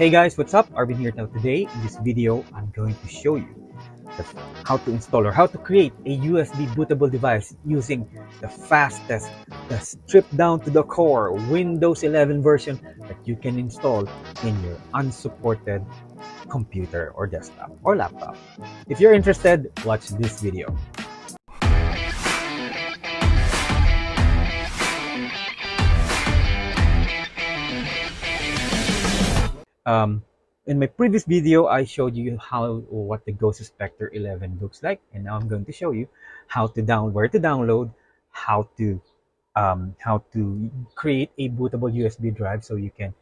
Hey guys, what's up? Arvin here now. Today in this video, I'm going to show you the, how to install or how to create a USB bootable device using the fastest, the stripped down to the core Windows 11 version that you can install in your unsupported computer or desktop or laptop. If you're interested, watch this video. Um, in my previous video, I showed you what the Ghostspectre 11 looks like, and now I'm going to show you where to download, how to create a bootable USB drive so you can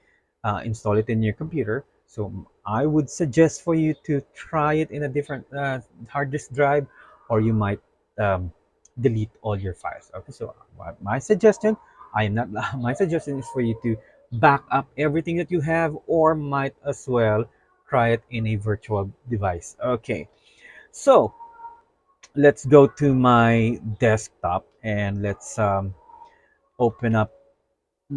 install it in your computer. So I would suggest for you to try it in a different hard disk drive, or you might um, delete all your files. Okay, so my suggestion, I am not my suggestion is for you to back up everything that you have, or might as well try it in a virtual device. Okay, so let's go to my desktop and let's open up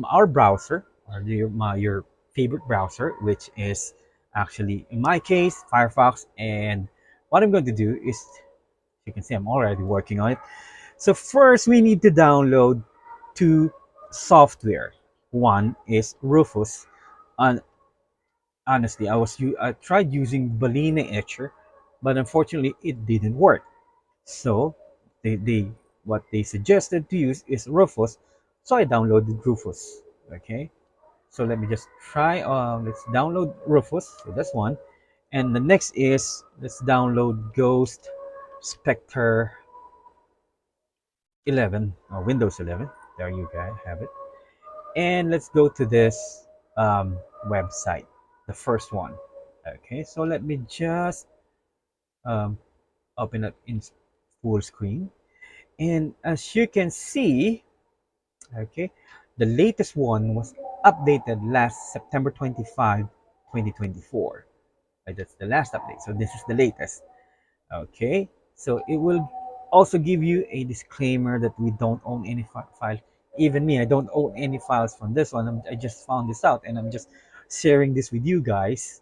our browser, or your favorite browser, which is actually in my case Firefox. And what I'm going to do is, you can see I'm already working on it. So first we need to download two software. One is Rufus. And honestly, I tried using Balena Etcher, but unfortunately it didn't work. So they what they suggested to use is Rufus. So I downloaded Rufus. Okay. So let me just try. Let's download Rufus. So that's one. And the next is, let's download Ghost Spectre 11 or Windows 11. There you guys have it. And let's go to this website, the first one. Okay, so let me just um, open it in full screen. And as you can see, okay, the latest one was updated last September 25, 2024. That's the last update. So this is the latest. Okay, so it will also give you a disclaimer that we don't own any file. Even me, I don't own any files from this one. I just found this out and I'm just sharing this with you guys.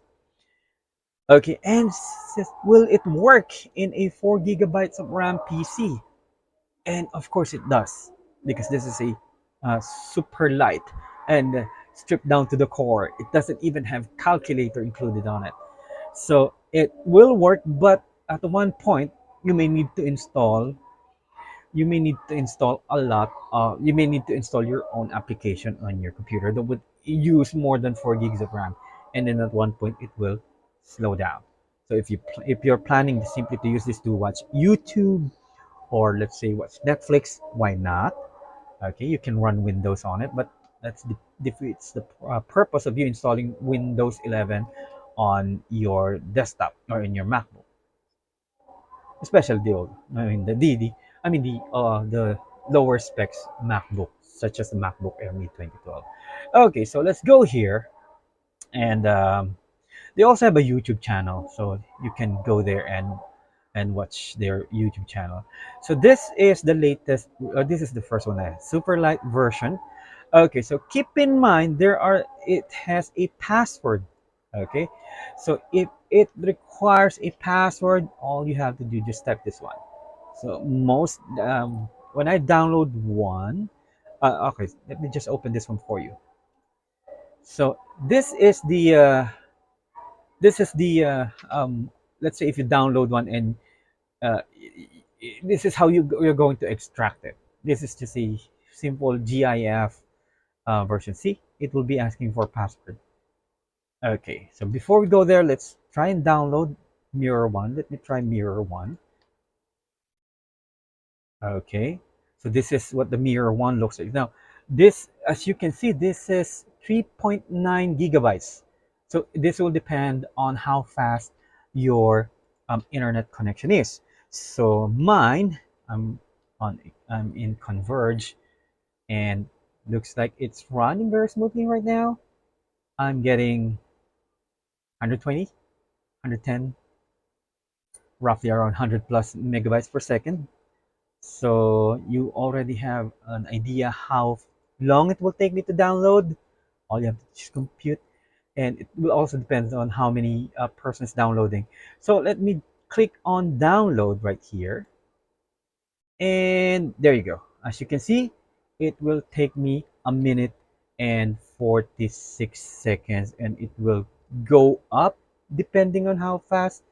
Okay, and says, will it work in a 4 gigabytes of RAM PC? And of course it does, because this is a super light and stripped down to the core. It doesn't even have calculator included on it. So it will work, but at one point you may need to install a lot. You may need to install your own application on your computer that would use more than 4 gigs of RAM, and then at one point it will slow down. So if you're planning simply to use this to watch YouTube, or let's say watch Netflix, why not? Okay, you can run Windows on it, but that's defeats the purpose of you installing Windows 11 on your desktop or in your MacBook, especially the old, I mean the lower specs MacBook, such as the MacBook Air Mini 2012. Okay, so let's go here, and they also have a YouTube channel, so you can go there and watch their YouTube channel. So this is the latest. This is the first one, super light version. Okay, so keep in mind it has a password. Okay, so if it requires a password, all you have to do, just type this one. So when I download one, okay, let me just open this one for you. So this is the let's say if you download one, and uh, this is how you're going to extract it. This is just a simple GIF version. See, it will be asking for password. Okay, so before we go there, let's try and download Mirror One. Let me try Mirror One. Okay, so this is what the Mirror One looks like. Now, this, as you can see, this is 3.9 gigabytes. So this will depend on how fast your internet connection is. So mine, I'm in Converge, and looks like it's running very smoothly right now. I'm getting 120, 110, roughly around 100 plus megabytes per second. So you already have an idea how long it will take me to download. All you have to just compute. and it will also depend on how many persons downloading. So let me click on download right here, and there you go. As you can see, it will take me a minute and 46 seconds, and it will go up depending on how fast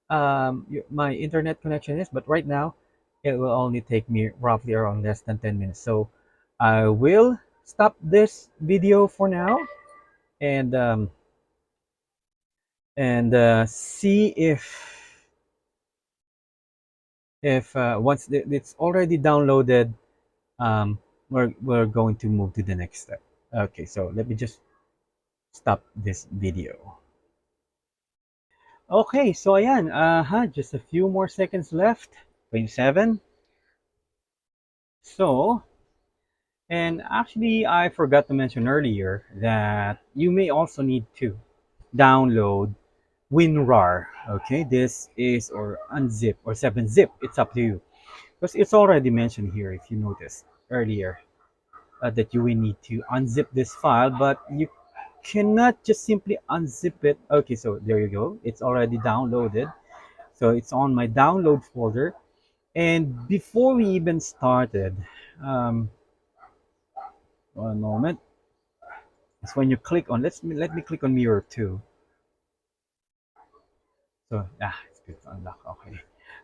my internet connection is. But right now, it will only take me roughly around less than 10 minutes. So I will stop this video for now, and see if once it's already downloaded, um, we're going to move to the next step. Okay, so let me just stop this video. Okay, so ayan, just a few more seconds left. 27. So, and actually, I forgot to mention earlier that you may also need to download WinRAR. Okay, this is or unzip or 7-zip. It's up to you because it's already mentioned here. If you noticed earlier, that you will need to unzip this file, but you cannot just simply unzip it. Okay, so there you go. It's already downloaded. So it's on my download folder. And before we even started, um, one moment. It's when you click on. Let me click on mirror two. So it's good to unlock. Okay,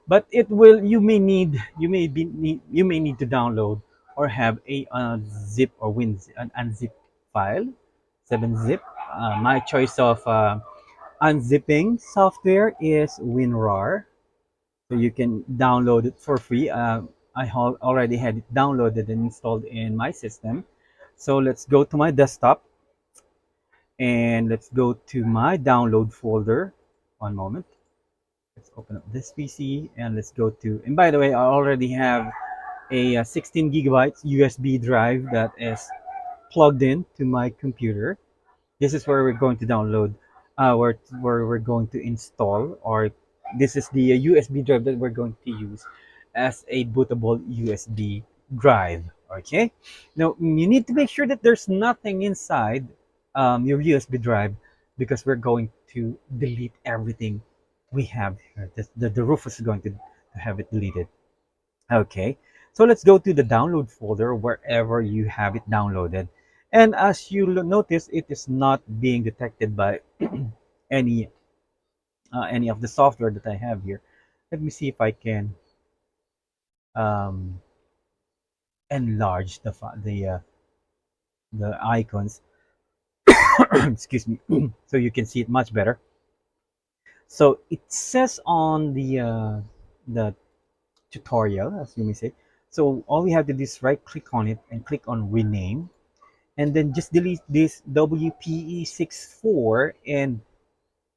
but it will. You may need to download or have a zip or an unzip file, 7-zip. My choice of unzipping software is WinRAR, so you can download it for free. Already had it downloaded and installed in my system. So let's go to my desktop and let's go to my download folder. One moment. Let's open up this PC and let's go to. And by the way, I already have a 16 gigabytes USB drive that is plugged in to my computer. This is where we're going to download, where we're going to install, or this is the USB drive that we're going to use as a bootable USB drive. Okay, now you need to make sure that there's nothing inside your USB drive because we're going to delete everything we have here. The Rufus is going to have it deleted. Okay, so let's go to the download folder wherever you have it downloaded. And as you notice, it is not being detected by any any of the software that I have here. Let me see if I can um, enlarge the icons. Excuse me, so you can see it much better. So it says on the tutorial, as you may say. So all we have to do is right click on it and click on rename, and then just delete this WPE64 and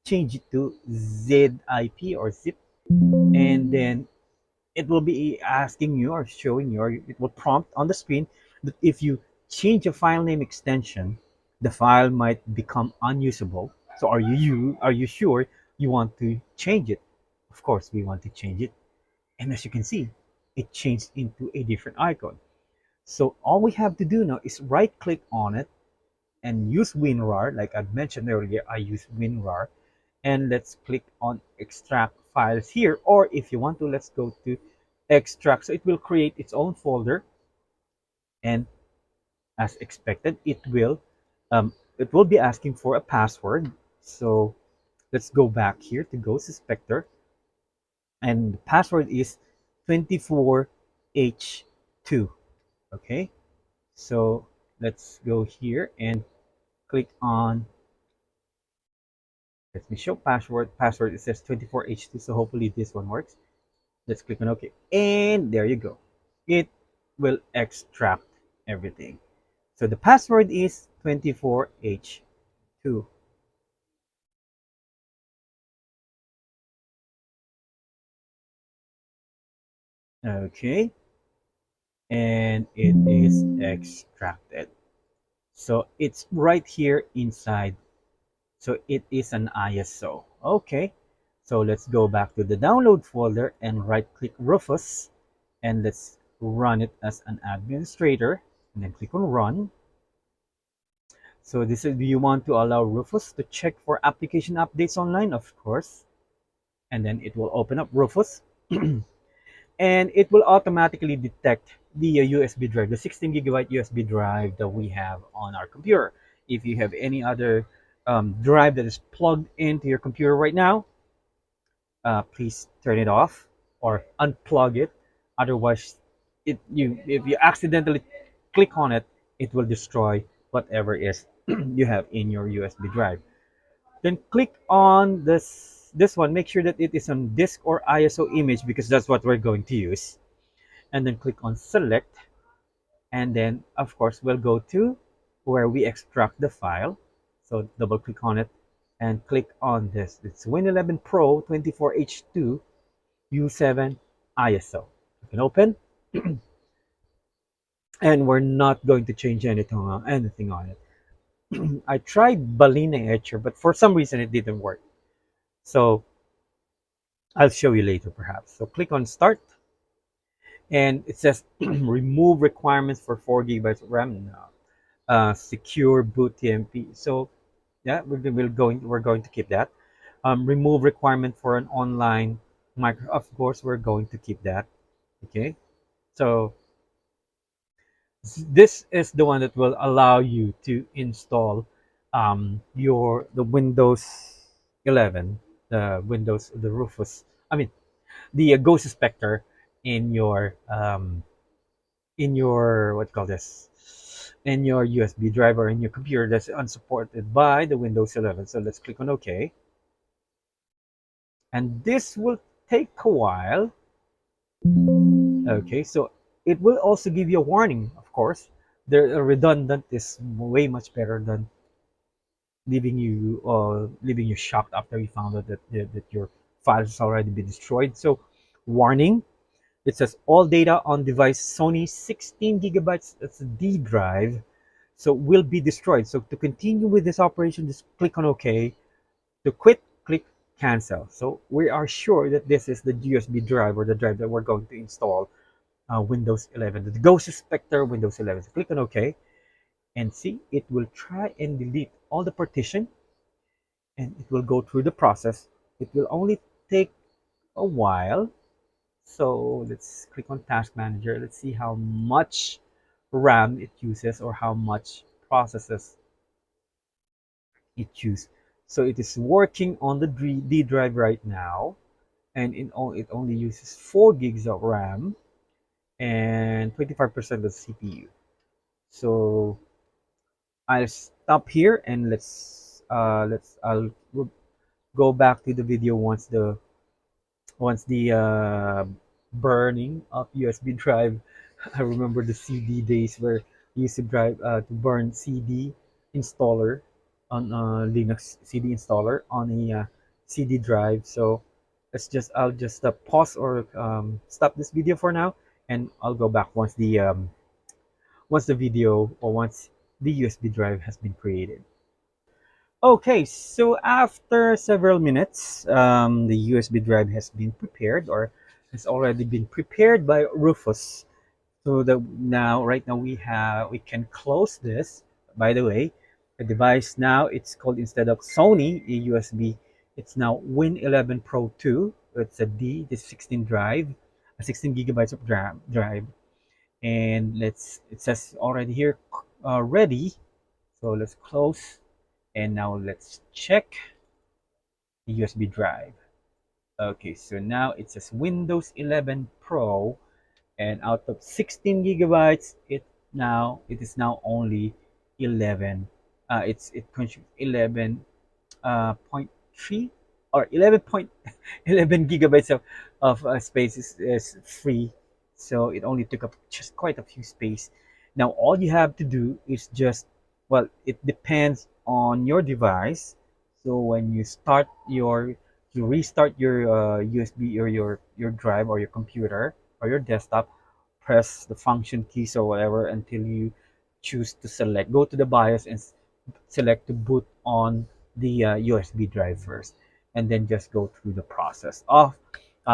change it to ZIP or zip, and then it will be asking you or showing you, or it will prompt on the screen that if you change a file name extension, the file might become unusable. So are you sure you want to change it? Of course we want to change it, and as you can see, it changed into a different icon. So all we have to do now is right click on it and use WinRAR. Like I mentioned earlier, I use WinRAR, and let's click on extract files here, or if you want to, let's go to extract. So it will create its own folder, and as expected, it will be asking for a password. So let's go back here to Ghostspectre, and the password is 24H2. Okay, so let's go here and click on. Let me show password. It says 24H2, so hopefully this one works. Let's click on OK, and there you go. It will extract everything. So the password is 24H2. Okay, and it is extracted. So it's right here inside. So it is an ISO. Okay, so let's go back to the download folder and right click Rufus, and let's run it as an administrator, and then click on run. So this is, do you want to allow Rufus to check for application updates online? Of course. And then it will open up Rufus and it will automatically detect the USB drive, the 16 gigabyte USB drive that we have on our computer. If you have any other drive that is plugged into your computer right now, please turn it off or unplug it. Otherwise, if you accidentally click on it, it will destroy whatever is you have in your USB drive. Then click on this one. Make sure that it is on disk or ISO image because that's what we're going to use. And then click on select. And then of course we'll go to where we extract the file. So double click on it and click on this. It's Win11 Pro 24H2 U7 ISO. You can open and we're not going to change anything on it. I tried Balena Etcher, but for some reason it didn't work. So I'll show you later perhaps. So click on start and it says remove requirements for 4 gigabytes of RAM now. Secure boot TMP. So yeah, we're going to keep that. Remove requirement for an online micro. Of course, we're going to keep that. Okay. So this is the one that will allow you to install the Windows 11, the Rufus. I mean the Ghostspectre in your what do you call this, in your USB drive or in your computer that's unsupported by the Windows 11. So let's click on OK. And this will take a while. Okay, so it will also give you a warning, of course. The redundant is way much better than leaving you shocked after you found out that your files has already been destroyed. So warning, it says all data on device Sony 16 gigabytes, that's a D drive, so will be destroyed. So to continue with this operation, just click on OK. To quit, click cancel. So we are sure that this is the USB drive or the drive that we're going to install Windows 11, the Ghostspectre Windows 11. So click on OK and see, it will try and delete all the partition and it will go through the process. It will only take a while. So let's click on Task Manager. Let's see how much RAM it uses or how much processes it uses. So it is working on the D drive right now, and it only uses 4 gigs of RAM and 25% of CPU. So I'll stop here and I'll go back to the video once the burning of USB drive. I remember the CD days where you used to drive to burn CD installer on Linux CD installer on a CD drive. So I'll just pause or stop this video for now, and I'll go back once the video or once the USB drive has been created. Okay, so after several minutes, the USB drive has been prepared or has already been prepared by Rufus. So that right now we can close this. By the way, the device now it's called, instead of Sony a USB, it's now Win11 Pro 2. It's a D, the 16 drive, a 16 gigabytes of drive, and it says already here ready. So let's close. And now let's check the USB drive. Okay, so now it says Windows 11 Pro, and out of 16 gigabytes, it is now only 11. It consumes 11 point 3 or 11 gigabytes of space is free, so it only took up just quite a few space. Now all you have to do is just, well, it depends on your device. So when you restart your USB or your drive or your computer or your desktop, press the function keys or whatever until you choose to go to the BIOS and select to boot on the USB drive first, and then just go through the process of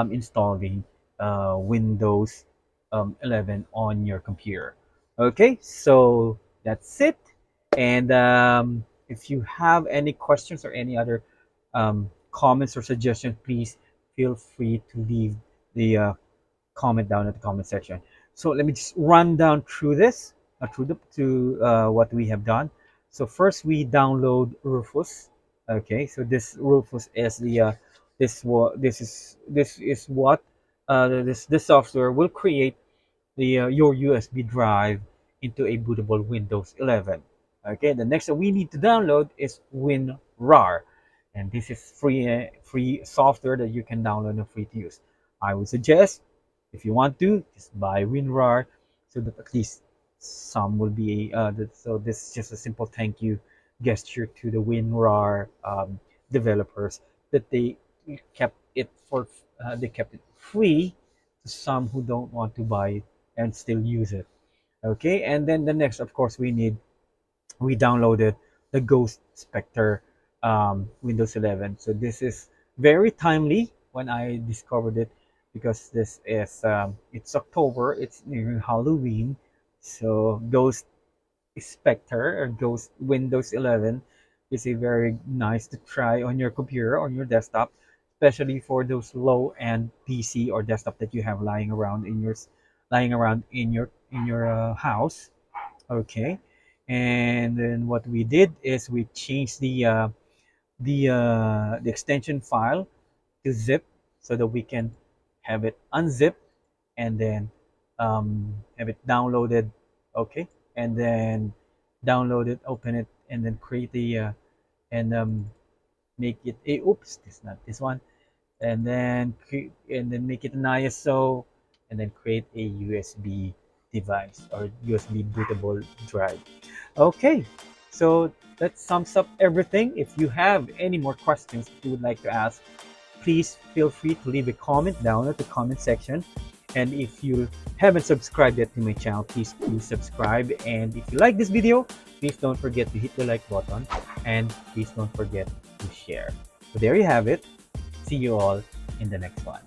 installing Windows 11 on your computer. Okay, so that's it. And if you have any questions or any other comments or suggestions, please feel free to leave the comment down at the comment section. So let me just run down through this, what we have done. So first we download Rufus. Okay, so this Rufus is the this is what this software will create the your USB drive into a bootable Windows 11. Okay, the next that we need to download is WinRAR, and this is free software that you can download and free to use. I would suggest, if you want to, just buy WinRAR so that at least some will be so this is just a simple thank you gesture to the WinRAR developers that kept they kept it free to some who don't want to buy it and still use it. Okay, and then the next, of course, we downloaded the Ghostspectre Windows 11. So this is very timely when I discovered it because this is it's October, it's near Halloween, so Spectre or Ghost Windows 11 is a very nice to try on your computer, on your desktop, especially for those low-end PC or desktop that you have lying around in your house. Okay, and then what we did is we changed the extension file to zip so that we can have it unzip and then have it downloaded. Okay, and then download it, open it, and then create the and make it a oops, this not this one, and then make it an ISO, and then create a USB device or USB bootable drive. Okay, so that sums up everything. If you have any more questions that you would like to ask, please feel free to leave a comment down at the comment section. And if you haven't subscribed yet to my channel, please do subscribe. And if you like this video, please don't forget to hit the like button and please don't forget to share. So there you have it. See you all in the next one.